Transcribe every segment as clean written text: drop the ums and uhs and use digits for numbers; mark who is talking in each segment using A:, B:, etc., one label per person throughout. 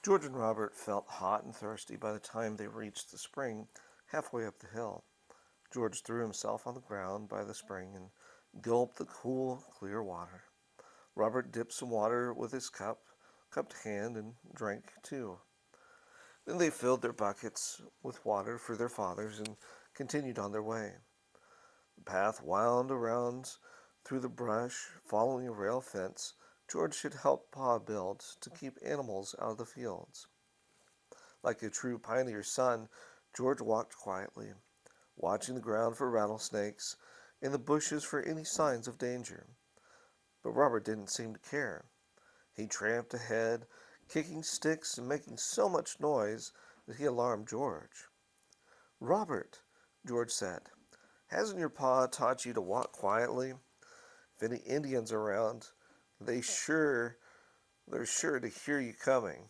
A: George and Robert felt hot and thirsty by the time they reached the spring halfway up the hill. George threw himself on the ground by the spring and gulped the cool, clear water. Robert dipped some water with his cupped hand, and drank too. Then they filled their buckets with water for their fathers and continued on their way. The path wound around through the brush, following a rail fence George should help Pa build to keep animals out of the fields. Like a true pioneer's son, George walked quietly, watching the ground for rattlesnakes and the bushes for any signs of danger. But Robert didn't seem to care. He tramped ahead, kicking sticks and making so much noise that he alarmed George. "Robert," George said, "hasn't your pa taught you to walk quietly? If any Indians are around, they sure they're sure to hear you coming."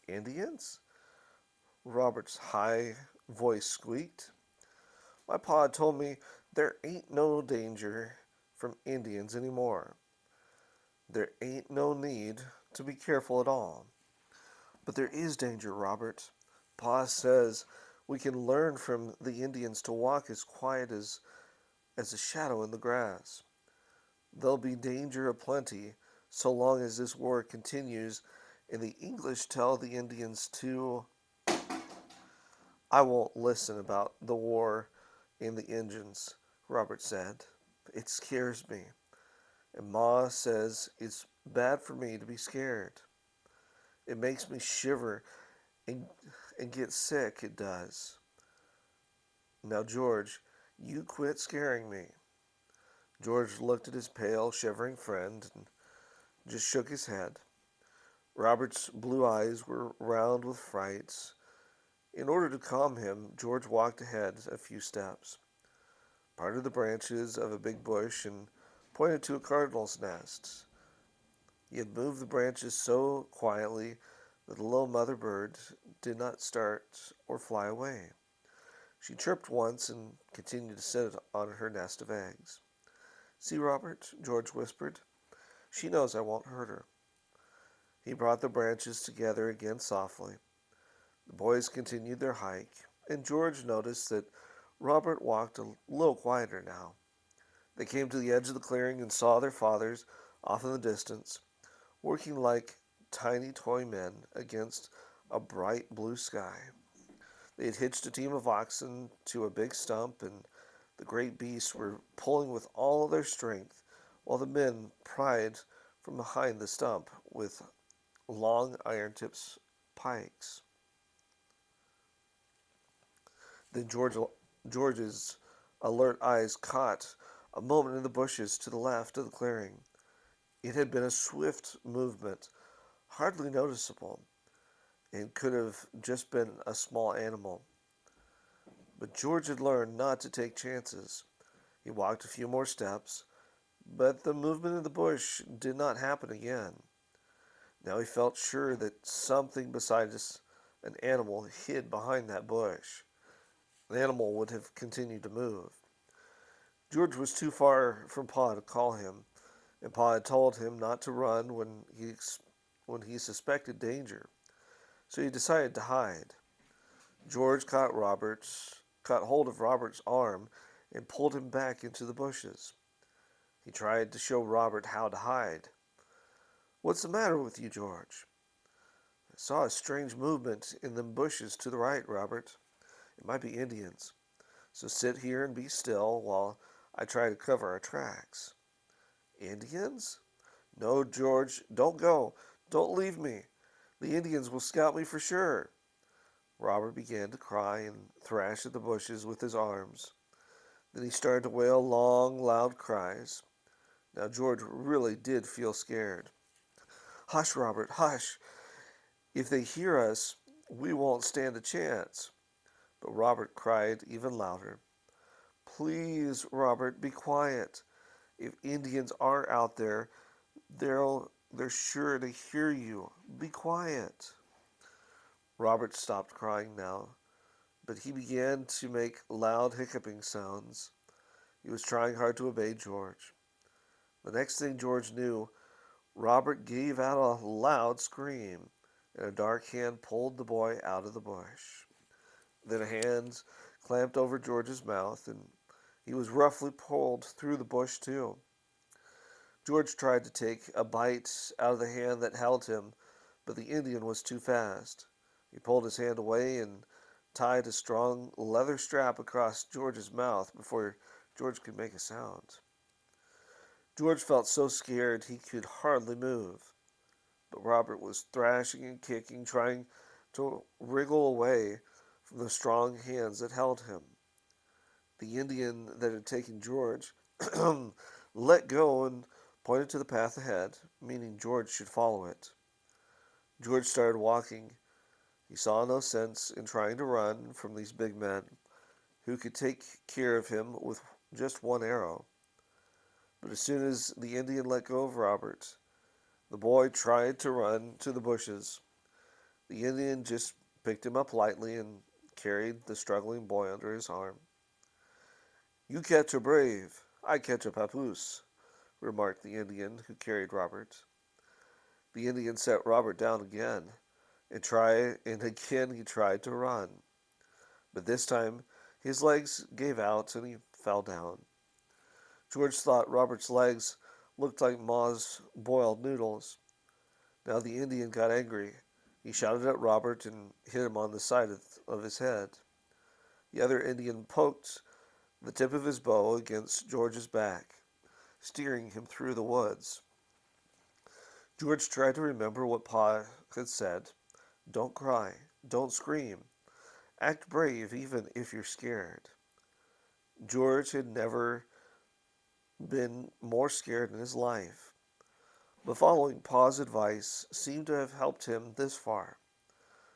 A: "Indians?" Robert's high voice squeaked. "My pa told me there ain't no danger from Indians any more. There ain't no need to be careful at all." "But there is danger, Robert. Pa says we can learn from the Indians to walk as quiet as a shadow in the grass. There'll be danger aplenty so long as this war continues and the English tell the Indians to—" "I won't listen about the war and the Injuns," Robert said. "It scares me, and Ma says it's bad for me to be scared. It makes me shiver and, and get sick, it does. Now, George, you quit scaring me." George looked at his pale, shivering friend and just shook his head. Robert's blue eyes were round with fright. In order to calm him, George walked ahead a few steps, parted the branches of a big bush, and pointed to a cardinal's nest. He had moved the branches so quietly that the little mother bird did not start or fly away. She chirped once and continued to sit on her nest of eggs. "See, Robert," George whispered. "She knows I won't hurt her." He brought the branches together again softly. The boys continued their hike, and George noticed that Robert walked a little quieter now. They came to the edge of the clearing and saw their fathers off in the distance, working like tiny toy men against a bright blue sky. They had hitched a team of oxen to a big stump, and the great beasts were pulling with all their strength, while the men pried from behind the stump with long iron tipped pikes. Then George's alert eyes caught a moment in the bushes to the left of the clearing. It had been a swift movement, hardly noticeable, and could have just been a small animal. But George had learned not to take chances. He walked a few more steps, but the movement in the bush did not happen again. Now he felt sure that something besides an animal hid behind that bush. The animal would have continued to move. George was too far from Pa to call him, and Pa had told him not to run when he suspected danger. So he decided to hide. George caught hold of Robert's arm and pulled him back into the bushes. He tried to show Robert how to hide. "What's the matter with you, George?" "I saw a strange movement in them bushes to the right, Robert. It might be Indians. So sit here and be still while I try to cover our tracks." "Indians?" "No, George, don't go. Don't leave me. The Indians will scalp me for sure." Robert began to cry and thrash at the bushes with his arms. Then he started to wail long, loud cries. Now George really did feel scared. "Hush, Robert, hush. If they hear us, we won't stand a chance." But Robert cried even louder. "Please, Robert, be quiet. If Indians are out there, they're sure to hear you. Be quiet." Robert stopped crying now, but he began to make loud hiccuping sounds. He was trying hard to obey George. The next thing George knew, Robert gave out a loud scream, and a dark hand pulled the boy out of the bush. Then a hand clamped over George's mouth, and he was roughly pulled through the bush, too. George tried to take a bite out of the hand that held him, but the Indian was too fast. He pulled his hand away and tied a strong leather strap across George's mouth before George could make a sound. George felt so scared he could hardly move, but Robert was thrashing and kicking, trying to wriggle away from the strong hands that held him. The Indian that had taken George let go and pointed to the path ahead, meaning George should follow it. George started walking. He saw no sense in trying to run from these big men, who could take care of him with just one arrow. But as soon as the Indian let go of Robert, the boy tried to run to the bushes. The Indian just picked him up lightly and carried the struggling boy under his arm. "You catch a brave, I catch a papoose," remarked the Indian who carried Robert. The Indian set Robert down again, and again he tried to run. But this time his legs gave out and he fell down. George thought Robert's legs looked like Ma's boiled noodles. Now the Indian got angry. He shouted at Robert and hit him on the side of his head. The other Indian poked the tip of his bow against George's back, steering him through the woods. George tried to remember what Pa had said. Don't cry. Don't scream. Act brave even if you're scared. George had never been more scared in his life. But following Pa's advice seemed to have helped him this far,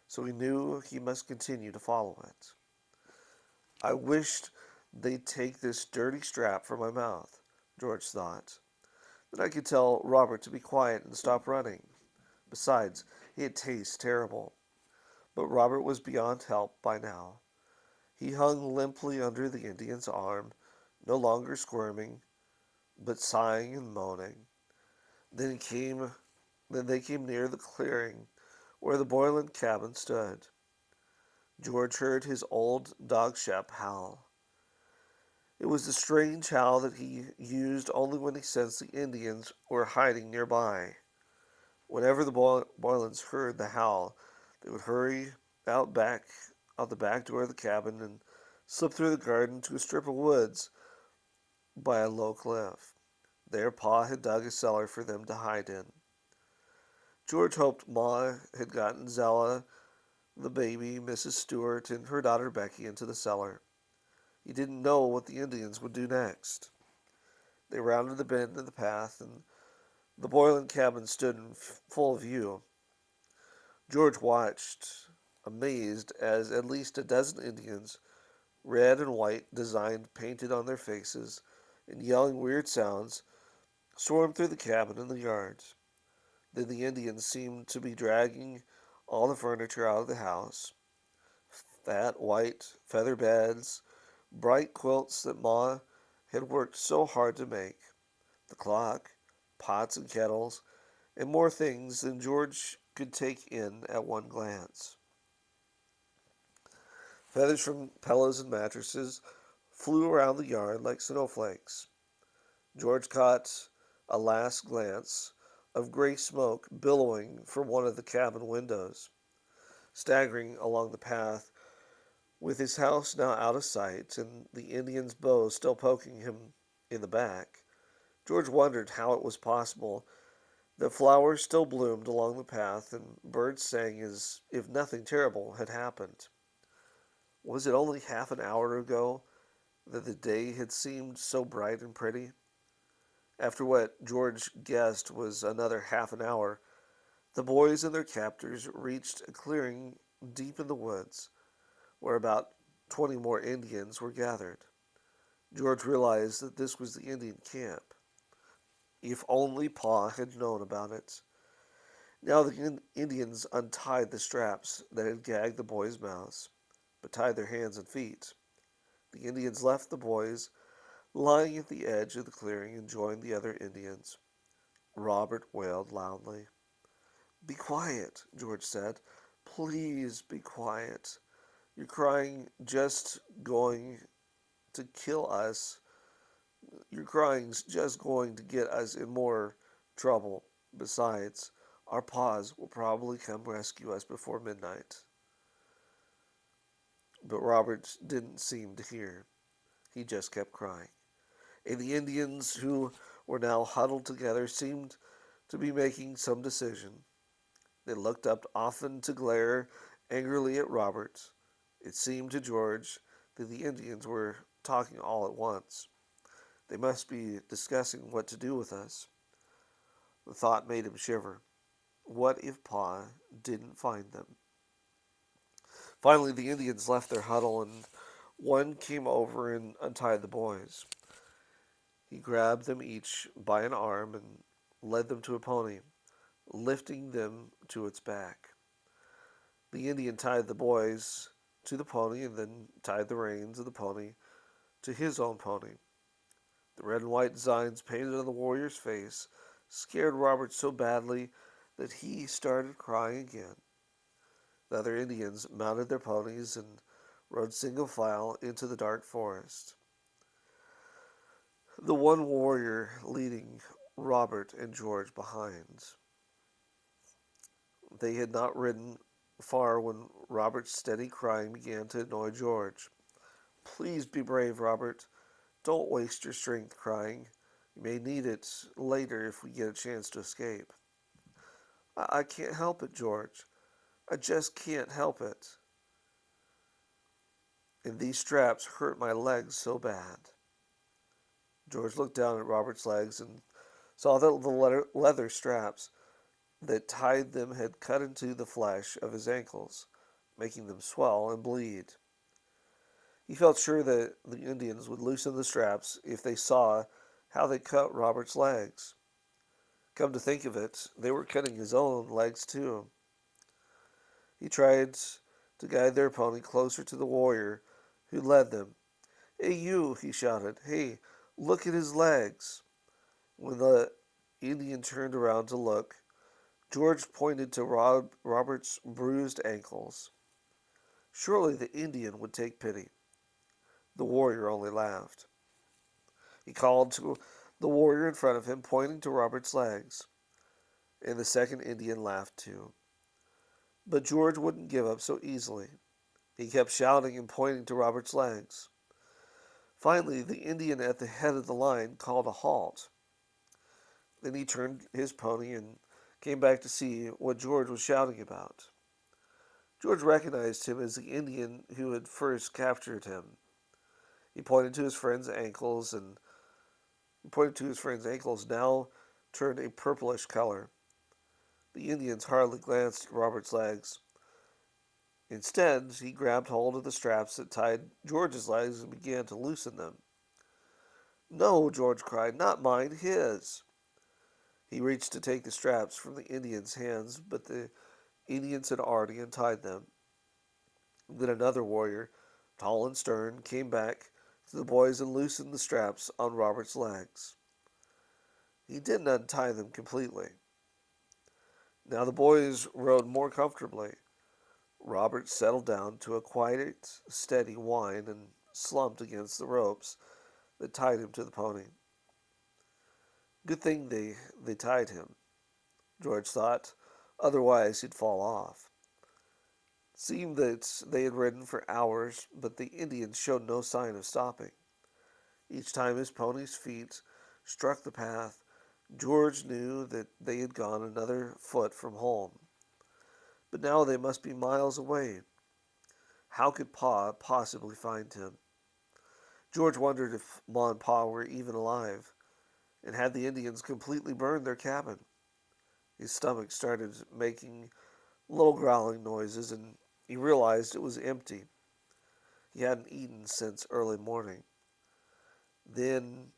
A: so he knew he must continue to follow it. I wished they'd take this dirty strap from my mouth, George thought. Then I could tell Robert to be quiet and stop running. Besides, it tastes terrible. But Robert was beyond help by now. He hung limply under the Indian's arm, no longer squirming, but sighing and moaning. Then he came then they came near the clearing where the Boylan cabin stood. George heard his old dog Shep howl. It was the strange howl that he used only when he sensed the Indians were hiding nearby. Whenever the Boylans heard the howl, they would hurry out the back door of the cabin and slip through the garden to a strip of woods by a low cliff. There Pa had dug a cellar for them to hide in. George hoped Ma had gotten Zella, the baby, Mrs. Stewart, and her daughter Becky into the cellar. He didn't know what the Indians would do next. They rounded the bend in the path, and the Boylan cabin stood in full view. George watched, amazed, as at least a dozen Indians, red and white design painted on their faces, and yelling weird sounds, swarmed through the cabin and the yards. Then the Indians seemed to be dragging all the furniture out of the house. Fat, white, feather beds, bright quilts that Ma had worked so hard to make, the clock, pots and kettles, and more things than George could take in at one glance. Feathers from pillows and mattresses flew around the yard like snowflakes. George caught a last glance of gray smoke billowing from one of the cabin windows. Staggering along the path, with his house now out of sight and the Indian's bow still poking him in the back, George wondered how it was possible that flowers still bloomed along the path and birds sang as if nothing terrible had happened. Was it only half an hour ago that the day had seemed so bright and pretty? After what George guessed was another half an hour, the boys and their captors reached a clearing deep in the woods, where about 20 more Indians were gathered. George realized that this was the Indian camp. If only Pa had known about it. Now the Indians untied the straps that had gagged the boys' mouths, but tied their hands and feet. The Indians left the boys lying at the edge of the clearing and joined the other Indians. Robert wailed loudly. Be quiet, George said. Please be quiet. You're crying just going to kill us. Your crying's just going to get us in more trouble. Besides, our paws will probably come rescue us before midnight. But Robert didn't seem to hear. He just kept crying. And the Indians, who were now huddled together, seemed to be making some decision. They looked up often to glare angrily at Robert. It seemed to George that the Indians were talking all at once. They must be discussing what to do with us. The thought made him shiver. What if Pa didn't find them? Finally, the Indians left their huddle, and one came over and untied the boys. He grabbed them each by an arm and led them to a pony, lifting them to its back. The Indian tied the boys to the pony and then tied the reins of the pony to his own pony. The red and white designs painted on the warrior's face scared Robert so badly that he started crying again. The other Indians mounted their ponies and rode single file into the dark forest, the one warrior leading Robert and George behind. They had not ridden far when Robert's steady crying began to annoy George. Please be brave, Robert. Don't waste your strength crying. You may need it later if we get a chance to escape. I can't help it, George. I just can't help it. And these straps hurt my legs so bad. George looked down at Robert's legs and saw that the leather straps that tied them had cut into the flesh of his ankles, making them swell and bleed. He felt sure that the Indians would loosen the straps if they saw how they cut Robert's legs. Come to think of it, they were cutting his own legs too. He tried to guide their pony closer to the warrior who led them. Hey, you, he shouted. Hey, look at his legs. When the Indian turned around to look, George pointed to Robert's bruised ankles. Surely the Indian would take pity. The warrior only laughed. He called to the warrior in front of him, pointing to Robert's legs, and the second Indian laughed too. But George wouldn't give up so easily. He kept shouting and pointing to Robert's legs. Finally, the Indian at the head of the line called a halt. Then he turned his pony and came back to see what George was shouting about. George recognized him as the Indian who had first captured him. He pointed to his friend's ankles, now turned a purplish color. The Indians hardly glanced at Robert's legs. Instead, he grabbed hold of the straps that tied George's legs and began to loosen them. No, George cried, not mine, his. He reached to take the straps from the Indian's hands, but the Indians had already untied them. Then another warrior, tall and stern, came back to the boys and loosened the straps on Robert's legs. He didn't untie them completely. Now the boys rode more comfortably. Robert settled down to a quiet, steady whine and slumped against the ropes that tied him to the pony. Good thing they tied him, George thought. Otherwise he'd fall off. It seemed that they had ridden for hours, but the Indians showed no sign of stopping. Each time his pony's feet struck the path, George knew that they had gone another foot from home. But now they must be miles away. How could Pa possibly find him? George wondered if Ma and Pa were even alive, and had the Indians completely burned their cabin. His stomach started making low growling noises, and he realized it was empty. He hadn't eaten since early morning. Then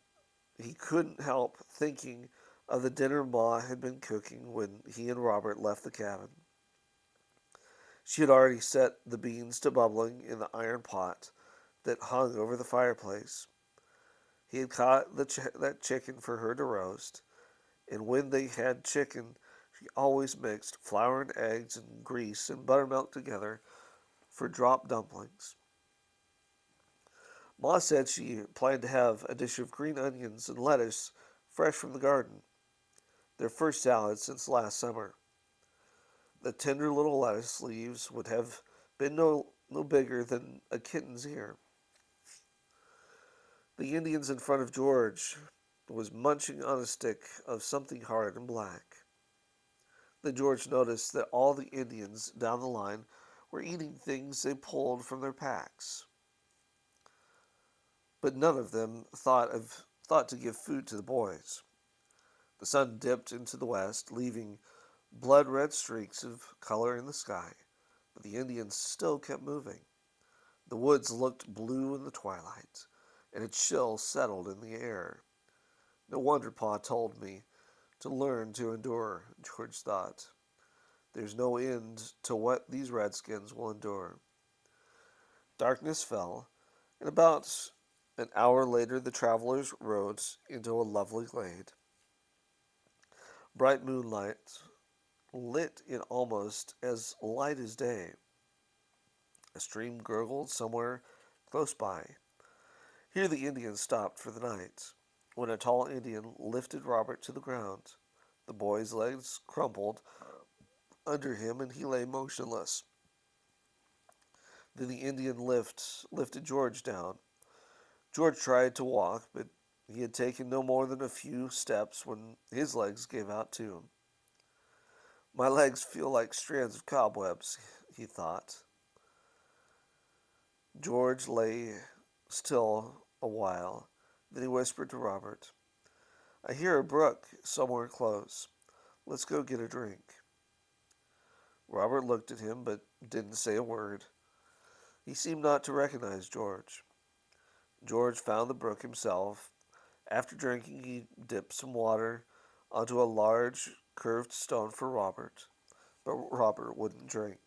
A: he couldn't help thinking of the dinner Ma had been cooking when he and Robert left the cabin. She had already set the beans to bubbling in the iron pot that hung over the fireplace. He had caught that chicken for her to roast, and when they had chicken, She always mixed flour and eggs and grease and buttermilk together for drop dumplings. Ma said she planned to have a dish of green onions and lettuce fresh from the garden, their first salad since last summer. The tender little lettuce leaves would have been no bigger than a kitten's ear. The Indians in front of George was munching on a stick of something hard and black. Then George noticed that all the Indians down the line were eating things they pulled from their packs, but none of them thought to give food to the boys. The sun dipped into the west, leaving blood red streaks of color in the sky, but the Indians still kept moving. The woods looked blue in the twilight, and a chill settled in the air. No wonder Pa told me to learn to endure, George thought. There's no end to what these redskins will endure. Darkness fell, and about an hour later the travelers rode into a lovely glade. Bright moonlight lit it almost as light as day. A stream gurgled somewhere close by. Here the Indians stopped for the night, when a tall Indian lifted Robert to the ground. The boy's legs crumpled under him, and he lay motionless. Then the Indian lifted George down. George tried to walk, but he had taken no more than a few steps when his legs gave out too. My legs feel like strands of cobwebs, he thought. George lay still a while. Then he whispered to Robert, I hear a brook somewhere close. Let's go get a drink. Robert looked at him, but didn't say a word. He seemed not to recognize George. George found the brook himself. After drinking, he dipped some water onto a large curved stone for Robert, but Robert wouldn't drink.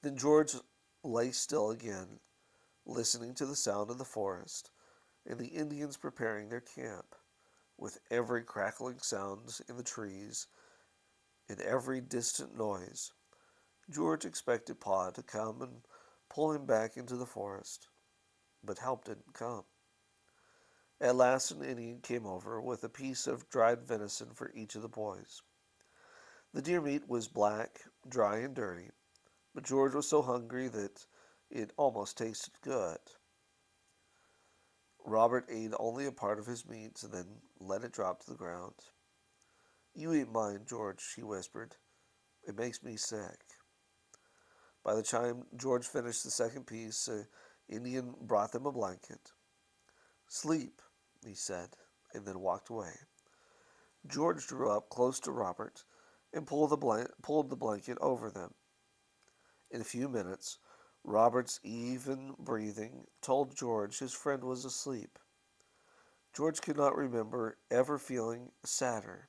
A: Then George lay still again, listening to the sound of the forest and the Indians preparing their camp, with every crackling sound in the trees and every distant noise. George expected Pa to come and pull him back into the forest, but help didn't come. At last an Indian came over with a piece of dried venison for each of the boys. The deer meat was black, dry, and dirty, but George was so hungry that it almost tasted good. Robert ate only a part of his meat and then let it drop to the ground. You eat mine, George, he whispered. It makes me sick. By the time George finished the second piece, an Indian brought them a blanket. Sleep, he said, and then walked away. George drew up close to Robert and pulled the blanket over them. In a few minutes, Robert's even breathing told George his friend was asleep. George could not remember ever feeling sadder.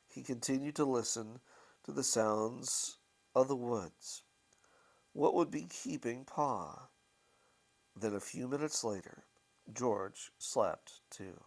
A: He continued to listen to the sounds of the woods. What would be keeping Pa? Then a few minutes later, George slept too.